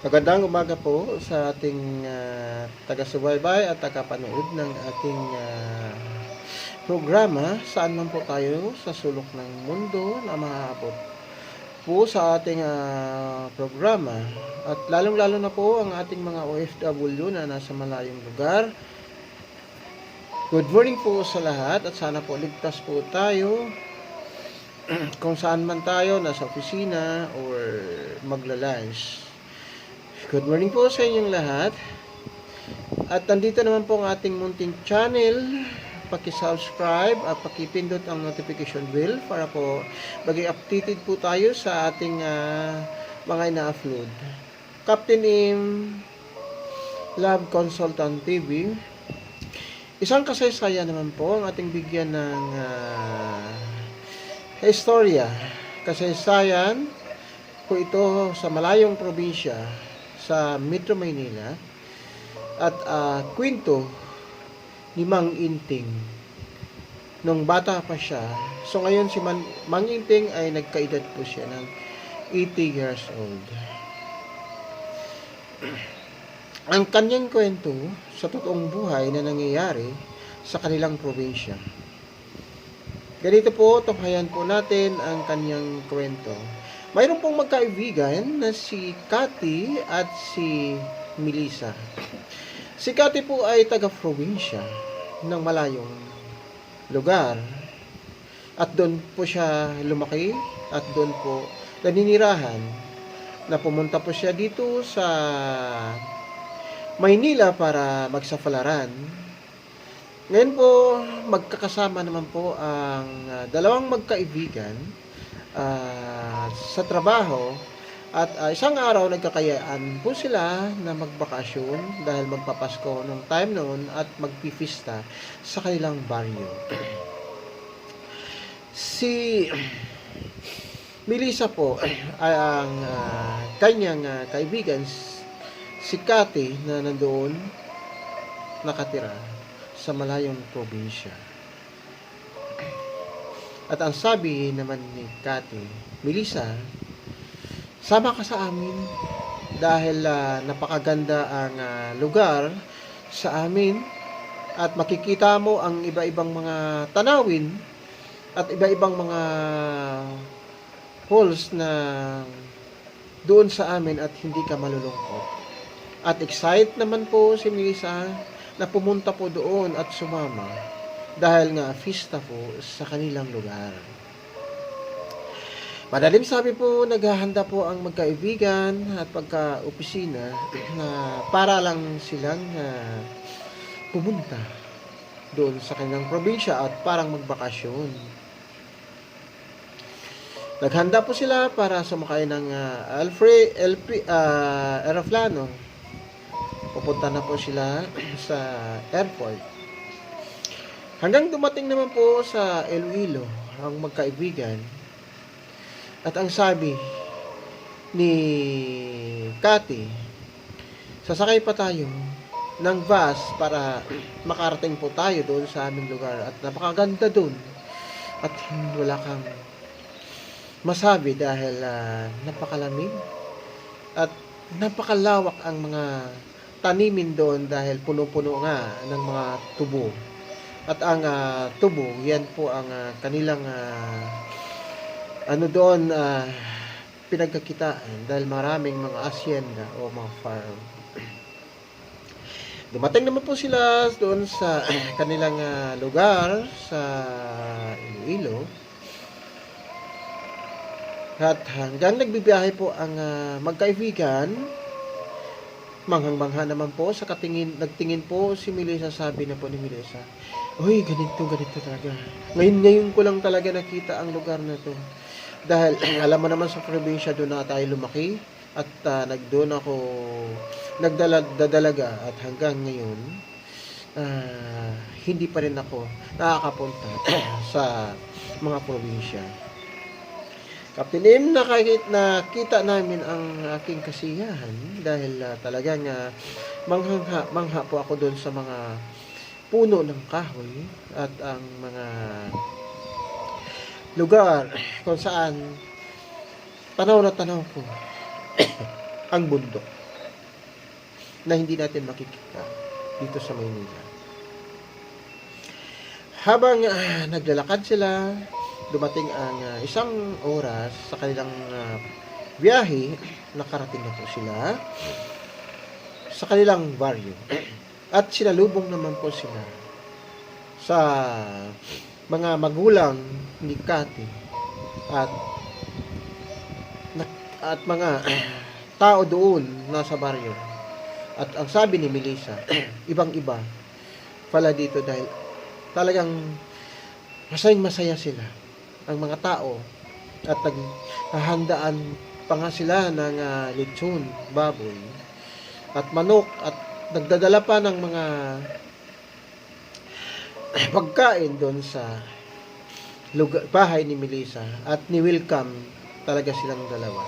Magandang umaga po sa ating taga-subaybay at taga-panood ng ating programa. Saan man po tayo sa sulok ng mundo na maaabot po sa ating programa. At lalong-lalo na po ang ating mga OFW na nasa malayong lugar. Good morning po sa lahat at sana po ligtas po tayo kung saan man tayo, nasa opisina or magla-lunch. Good morning po sa inyong lahat. At nandito naman po ang ating munting channel. Paki-subscribe at paki-pindot ang notification bell para po maging updated po tayo sa ating mga ina-upload. Captain Im Love Consultant TV. Isang kasaysayan naman po ang ating bigyan ng istorya. Kasaysayan po ito sa malayong probinsya sa Metro Manila at kwento ni Mang Inting nung bata pa siya. So ngayon si Mang Inting ay nagkaedad po siya ng 80 years old. Ang kanyang kwento sa totoong buhay na nangyayari sa kanilang probinsya. Ganito po, tunghayan po natin ang kanyang kwento. Mayroon pong magkaibigan na si Cathy at si Melissa. Si Cathy po ay taga-probinsya ng malayong lugar. At doon po siya lumaki at doon po naninirahan. Na pumunta po siya dito sa Maynila para magsapalaran. Ngayon po, magkakasama naman po ang dalawang magkaibigan sa trabaho at isang araw nagkakayaan po sila na magbakasyon dahil magpapasko nung time noon at magpipista sa kanilang baryo. Si Melissa po ay ang kanyang kaibigan si Cathy na nandoon nakatira sa malayong probinsya. At ang sabi naman ni Cathy, Melissa, sama ka sa amin dahil napakaganda ang lugar sa amin at makikita mo ang iba-ibang mga tanawin at iba-ibang mga holes na doon sa amin at hindi ka malulungkot. At excited naman po si Melissa na pumunta po doon at sumama dahil nga fiesta po sa kanilang lugar. Madaling sabi po, naghahanda po ang magkaibigan at pagka-opisina na para lang silang pumunta doon sa kanilang probinsya at parang magbakasyon. Naghanda po sila para sumakay ng aeroplano. Pupunta na po sila sa airport. Hanggang dumating naman po sa Iloilo ang magkaibigan. At ang sabi ni Cathy, sasakay pa tayo ng bus para makarating po tayo doon sa aming lugar. At napakaganda doon. At wala kang masabi dahil napakalamig. At napakalawak ang mga tanimin doon dahil puno-puno nga ng mga tubo. At ang tubo, yan po ang kanilang doon pinagkakitaan dahil maraming mga asyenda o mga farm. Dumating naman po sila doon sa kanilang lugar sa Iloilo. At hanggang nagbibiyahe po ang magkaibigan, manghang-mangha naman po sa nagtingin po si Melissa, sabi na po ni Melissa, uy, ganito talaga. Ngayon ko lang talaga nakita ang lugar na to. Dahil alam mo naman sa probinsya doon na tayo lumaki at doon ako nagdadalaga at hanggang ngayon hindi pa rin ako nakakapunta sa mga probinsya. Captain M, nakita namin ang aking kasiyahan dahil talagang mangha po ako doon sa mga puno ng kahoy at ang mga lugar kung saan tanaw na tanaw ko ang bundok. na hindi natin makikita dito sa Maynila. Habang naglalakad sila, dumating ang isang oras sa kanilang biyahe, nakarating na po sila sa kanilang baryo. At sinalubong naman po sila sa mga magulang ni Cathy at mga tao doon nasa baryo. At ang sabi ni Melissa, ibang-iba pala dito dahil talagang masayang-masaya sila ang mga tao at naghahandaan pa nga sila ng lechon, baboy at manok at nagdadala pa ng mga pagkain doon sa bahay ni Melissa at ni-welcome talaga silang dalawa.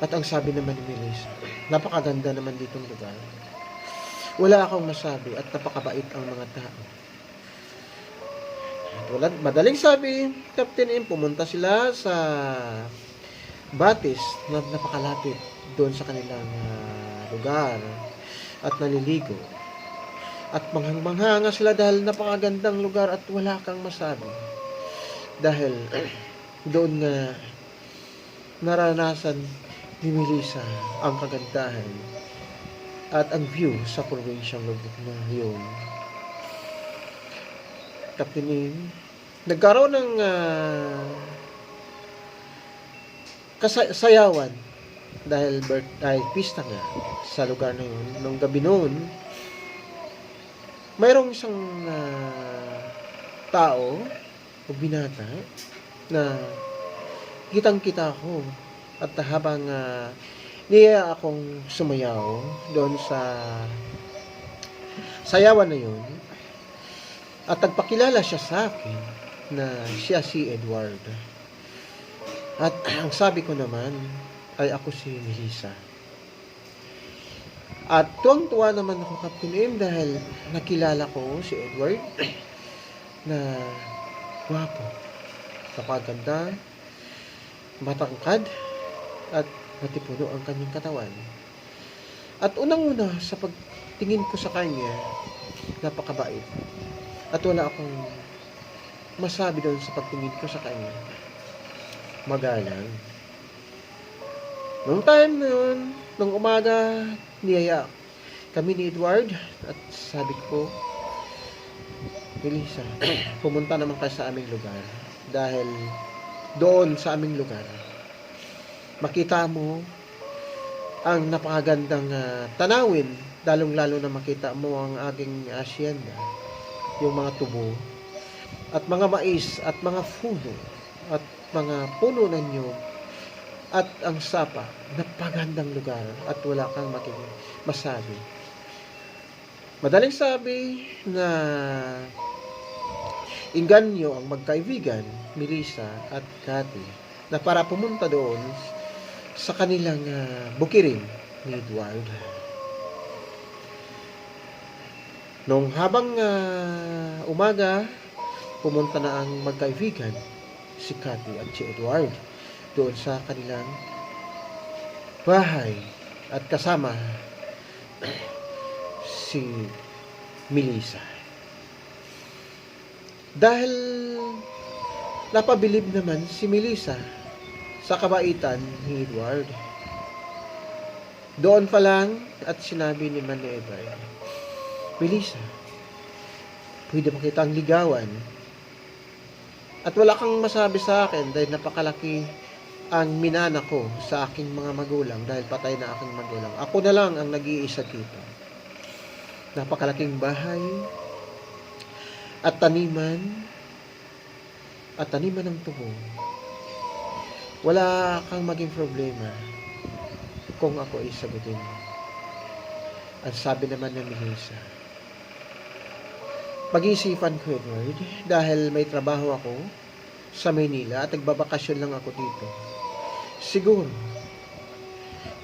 At ang sabi naman ni Melissa, napakaganda naman ditong lugar. Wala akong masabi at napakabait ang mga tao. Madaling sabi, Captain M, pumunta sila sa Batis na napakalapit doon sa kanilang lugar at naliligo. At manghang-manghanga sila dahil napakagandang lugar at wala kang masabi. Dahil doon nga naranasan ni Melissa ang kagandahan at ang view sa probinsyang lugar na yun. Captain M, nagkaroon ng kasayawan dahil pista nga sa lugar na yun. Nung gabi noon, mayroong isang tao o binata na kitang-kita ko at habang niya akong sumayaw doon sa sayawan na yun at nagpakilala siya sa akin na siya si Edward. At ang sabi ko naman ay ako si Melissa. At tuwang-tuwa naman ako, Captain M, dahil nakilala ko si Edward na gwapo, napaganda, matangkad, at matipuno ang kanyang katawan. At unang-una sa pagtingin ko sa kanya, napakabait. At wala akong masabi doon sa pagtingin ko sa kanya. Magalang. Noong time na yun, nung umaga, niyaya kami ni Edward at sabi ko, Melissa, pumunta naman kayo sa aming lugar dahil doon sa aming lugar makita mo ang napakagandang tanawin, lalong-lalo na makita mo ang aking asyenda, yung mga tubo at mga mais at mga puno at mga puno ng nyug at ang sapa. Napagandang lugar at wala kang masabi. Madaling sabi na inganyo ang magkaibigan, Melissa at Cathy, na para pumunta doon sa kanilang bukirin ni Edward. Nung habang umaga, pumunta na ang magkaibigan, si Cathy at si Edward, doon sa kanilang bahay at kasama si Melissa. Dahil napabilib naman si Melissa sa kabaitan ni Edward. Doon pa lang at sinabi ni Edward, Melissa, pwede mo kitang ligawan. At wala kang masabi sa akin dahil napakalaki ang minana ko sa aking mga magulang dahil patay na aking magulang. Ako na lang ang nag-iisa dito. Napakalaking bahay at taniman ng tubo. Wala kang maging problema kung ako ay sagutin mo. Ang sabi naman ng Melissa, pag-iisipan ko, Edward, dahil may trabaho ako sa Maynila at nagbabakasyon lang ako dito. Siguro,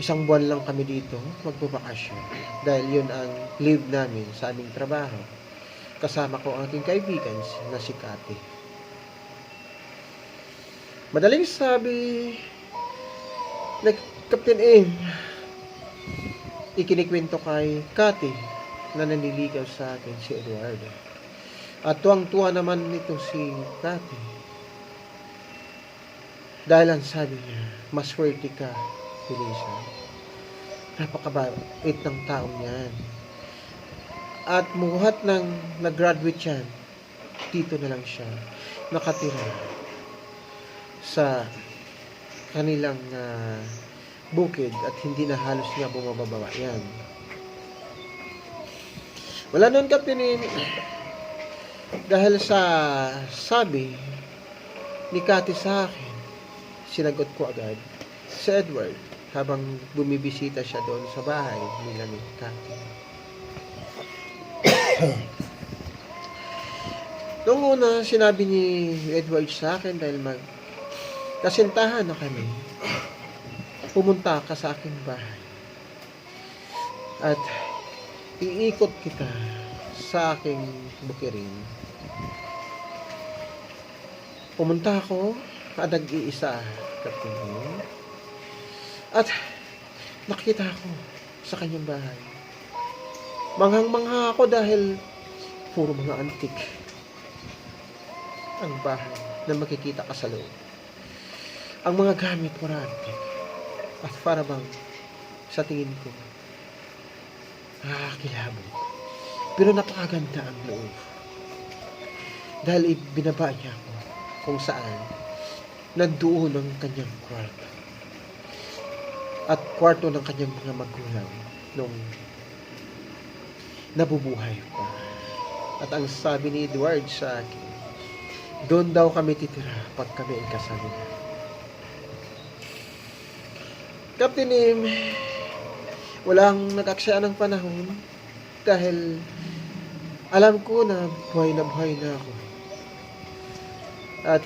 1 buwan lang kami dito magbabakasyon dahil yun ang leave namin sa aming trabaho. Kasama ko ang aking kaibigan na si Cathy. Madaling sabi, Captain M, ikinikwento kay Cathy na naniligaw sa akin si Eduardo. At tuwang-tuwa naman nito si Cathy. Dahil ang sabi niya, maswerte ka, Felisa. Napakabait ng taong yan. At muhat ng nag-graduate yan, dito na lang siya nakatira sa kanilang bukid at hindi na halos nga bumababa yan. Wala nun kaptinin dahil sa sabi ni Cathy sa akin, sinagot ko agad sa Edward habang bumibisita siya doon sa bahay nila ni Cathy. Noong una, sinabi ni Edward sa akin dahil kasintahan na kami, pumunta ka sa aking bahay at iikot kita sa aking bukirin. Pumunta ako at nag-iisa, kapatid, at nakita ako sa kanyang bahay. Manghang-mangha ako dahil puro mga antik ang bahay na makikita ka sa loob. Ang mga gamit puro antik. At para bang sa tingin ko, kilabot. Pero napakaganda ang loob. Dahil ibinaba niya ako kung saan nandoon ang kanyang kwarto. At kwarto ng kanyang mga magulang nung nabubuhay pa. At ang sabi ni Edward sa akin, doon daw kami titira pag kami ay kasal na. Captain Im, walang nag-aksaya ng panahon dahil alam ko na buhay na ako. At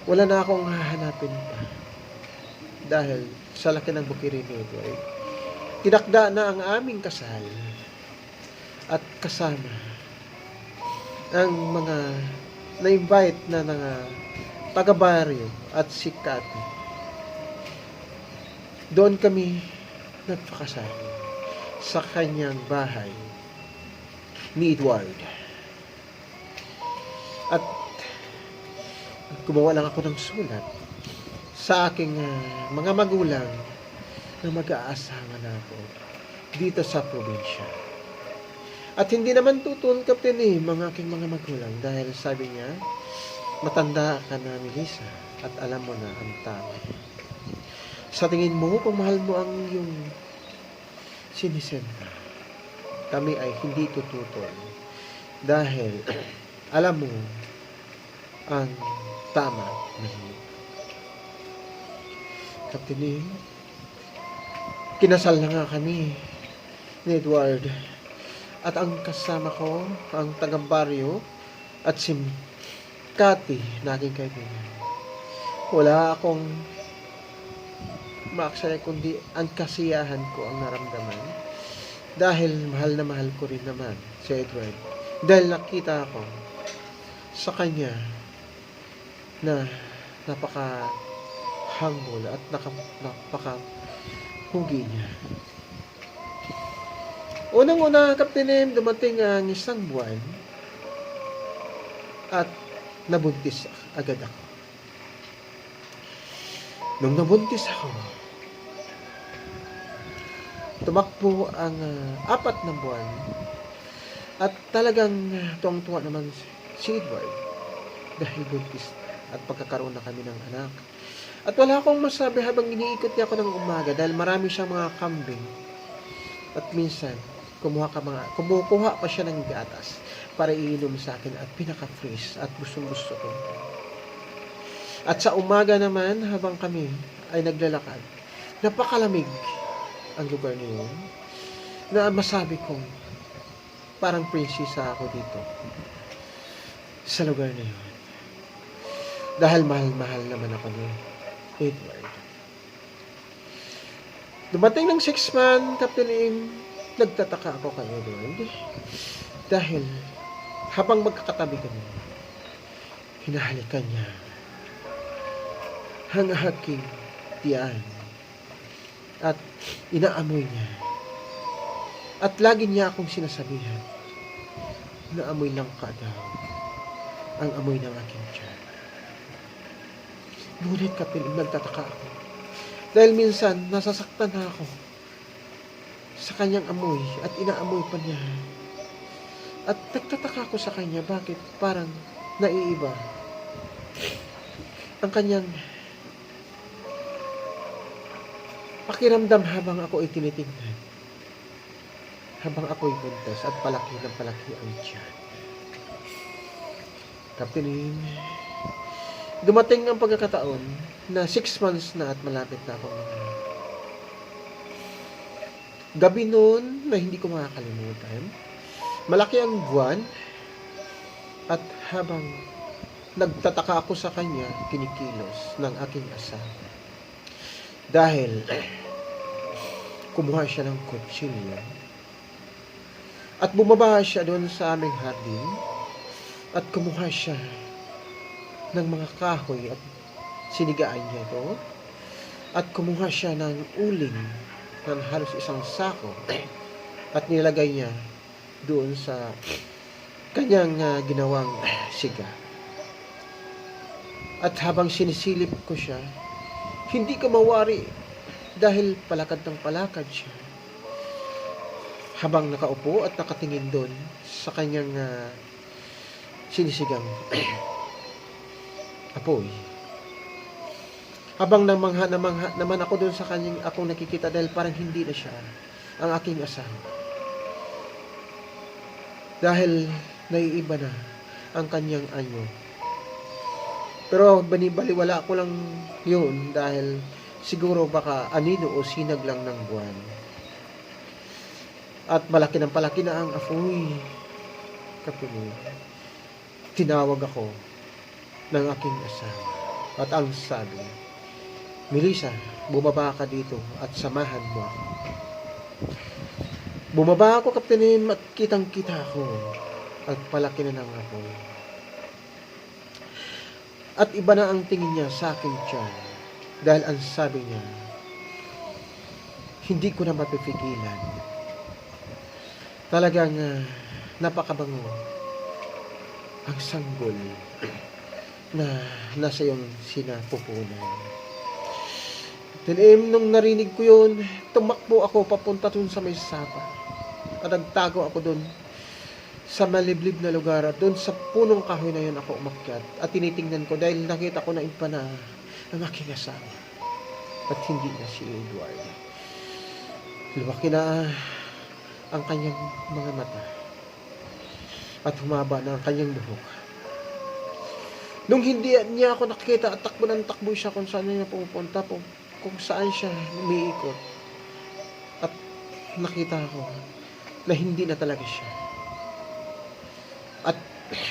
wala na akong hahanapin pa dahil sa laki ng bukirin ni Edward. Tinakda na ang aming kasal at kasama ang mga na-invite na taga-baryo at si Cathy. Doon kami nagpakasal sa kanyang bahay ni Edward. At gumawa lang ako ng sulat sa aking mga magulang na mag-aasawa na ako dito sa probinsya. At hindi naman tutol, Captain mga aking mga magulang dahil sabi niya, matanda ka na, Melissa, at alam mo na ang tama. Sa tingin mo, kung mahal mo ang iyong sinisenta, kami ay hindi tututol dahil alam mo ang tama. Captain, kinasal na nga kami ni Edward. At ang kasama ko, ang taga-baryo at si Cathy, naging kaibigan. Wala akong maaksaya kundi ang kasiyahan ko ang naramdaman dahil mahal na mahal ko rin naman si Edward. Dahil nakita ako sa kanya na napaka-humble at napaka-hugi niya. Unang-una, Captain, dumating ang isang buwan at nabuntis agad ako. Nung nabuntis ako, tumakbo ang 4 na buwan at talagang tuwang-tuwa naman si Edward dahil buntis at pagkakaroon na kami ng anak. At wala akong masabi habang iniikot niya ako ng umaga dahil marami siyang mga kambing. At minsan, kumukuha pa siya ng gatas para iinom sa akin at pinaka-freeze at gustong-gusto ko. At sa umaga naman, habang kami ay naglalakad, napakalamig ang lugar niyo na masabi kong parang prinsesa ako dito sa lugar na yun. Dahil mahal-mahal naman ako ni Edward. Dumating ng 6 months, Captain, nagtataka ako kay Edward dahil habang magkakatabi kami, hinahalikan niya ang aking tiyan at inaamoy niya. At lagi niya akong sinasabihan, naamoy lang ka daw ang amoy ng aking tiyan. Ngunit kapiling nagtataka ako. Dahil minsan, nasasaktan na ako sa kanyang amoy at inaamoy pa niya. At nagtataka ako sa kanya, bakit parang naiiba ang kanyang pakiramdam habang ako ay tinitingnan. Habang ako'y buntis at palaki ng palaki ang tiyan. Kaptenin, dumating ang pagkakataon na 6 months na at malapit na akong manganak. Gabi noon na hindi ko makakalimutan, malaki ang buwan at habang nagtataka ako sa kanya, kinikilos ng aking asawa. Dahil kumuha siya ng kutsilyo at bumaba siya doon sa aming hardin at kumuha siya ng mga kahoy at sinigaan niya ito at kumuha siya ng uling ng halos isang sako at nilagay niya doon sa kanyang ginawang siga. At habang sinisilip ko siya, hindi ko mawari dahil palakad ng palakad siya. Habang nakaupo at nakatingin doon sa kanyang sinisigang apoy. Habang namangha naman ako doon sa kanyang akong nakikita dahil parang hindi na siya ang aking asawa. Dahil naiiba na ang kanyang anyo. Pero baliwala ko lang yun dahil siguro baka anino o sinag lang ng buwan. At malaki na ang apoy. Kapatid, tinawag ako ng aking asawa. At ang sabi, Melissa, bumaba ka dito at samahan mo ako. Bumaba ako, kapatid, at kitang-kita ako. At palaki na ng apoy. At iba na ang tingin niya sa aking tiyan. Dahil ang sabi niya, hindi ko na mapipigilan. Talagang napakabango ang sanggol na nasa iyong sinapupunan. Then, nung narinig ko yun, tumakbo ako papunta dun sa may sapa. At nagtago ako dun sa maliblib na lugar. At dun sa punong kahoy na yun ako umakyat. At tinitingnan ko dahil nakita ko na iba na ang aking asawa. At hindi na si Edward. Lumaki na ang kanyang mga mata. At humaba na ang kanyang buhok. Nung hindi niya ako nakita at takbo ng takbo siya kung saan niya pupunta, kung saan siya umiikot. At nakita ko na hindi na talaga siya. At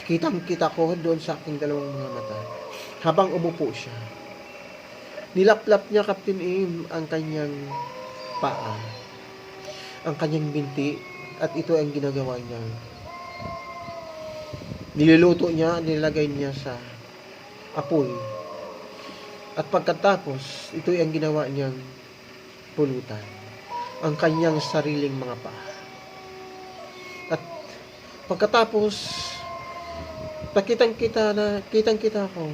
kitang-kita ko doon sa aking dalawang mga mata. Habang umupo siya. Nilaplap niya, Captain Im, ang kanyang paa. Ang kanyang binti. At ito ang ginagawa niya. Niluluto niya, nilagay niya sa apoy. At pagkatapos, ito ang ginawa niyang pulutan. Ang kanyang sariling mga paa. At pagkatapos, kitang-kita ko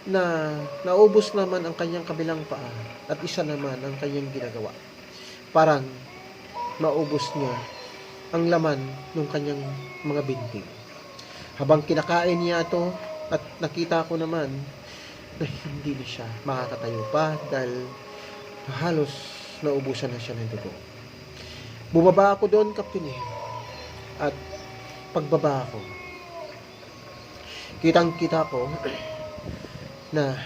na naubos naman ang kanyang kabilang paa at isa naman ang kanyang ginagawa. Parang maubos niya ang laman ng kanyang mga binti. Habang kinakain niya ito at nakita ko naman na hindi na siya makakatayo pa dahil halos naubusan na siya ng dugo. Bumaba ako doon, Captain, at pagbaba ko, kitang-kita ko na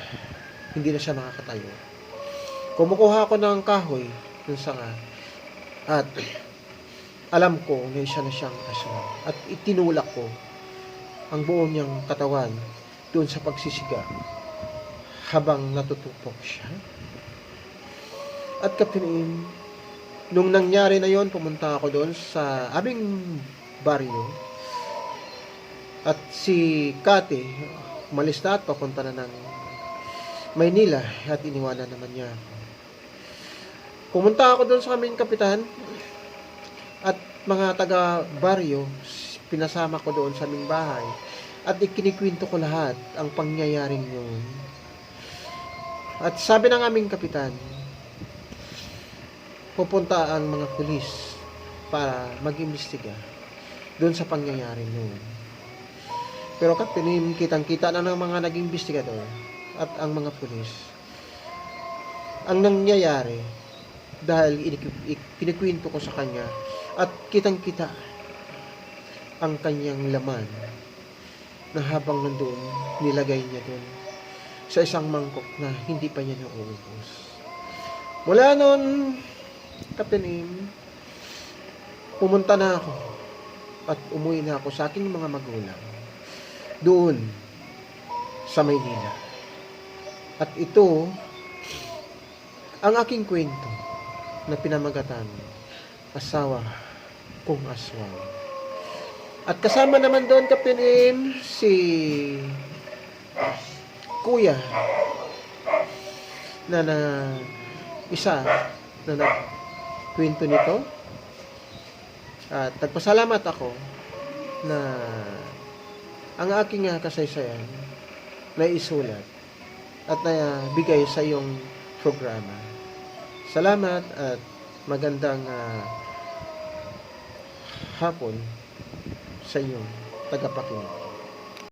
hindi na siya makakatayo. Kumukuha ako ng kahoy ng sanga at alam ko na isa na siyang aswang at itinulak ko ang buong niyang katawan doon sa pagsisiga habang natutupok siya. At Captain, nung nangyari na yon, pumunta ako doon sa aming baryo at si Kate umalis na at papunta na ng Maynila at iniwanan naman niya ako. Pumunta ako doon sa aming kapitan at mga taga-baryo, pinasama ko doon sa aming bahay at ikinikwento ko lahat ang pangyayaring yun. At sabi ng aming kapitan, pupunta ang mga pulis para mag-imbestiga doon sa pangyayaring yun. Pero kitang-kita na ng mga naging investigador at ang mga pulis ang nangyayari dahil kinikwento ko sa kanya at kitang-kita ang kanyang laman na habang nandoon nilagay niya doon sa isang mangkok na hindi pa niya nauubos. Mula noon, Kapinim, pumunta na ako at umuwi na ako sa aking mga magulang doon sa Maynila. At ito ang aking kwento na pinamagatan, Asawa Kong Aswang. At kasama naman doon, Kapinim, si Kuya na isa na nagkwento nito. At nagpasalamat ako na ang aking kasaysayan na isulat at na bigay sa iyong programa. Salamat at magandang hapon sa iyong tagapakinig.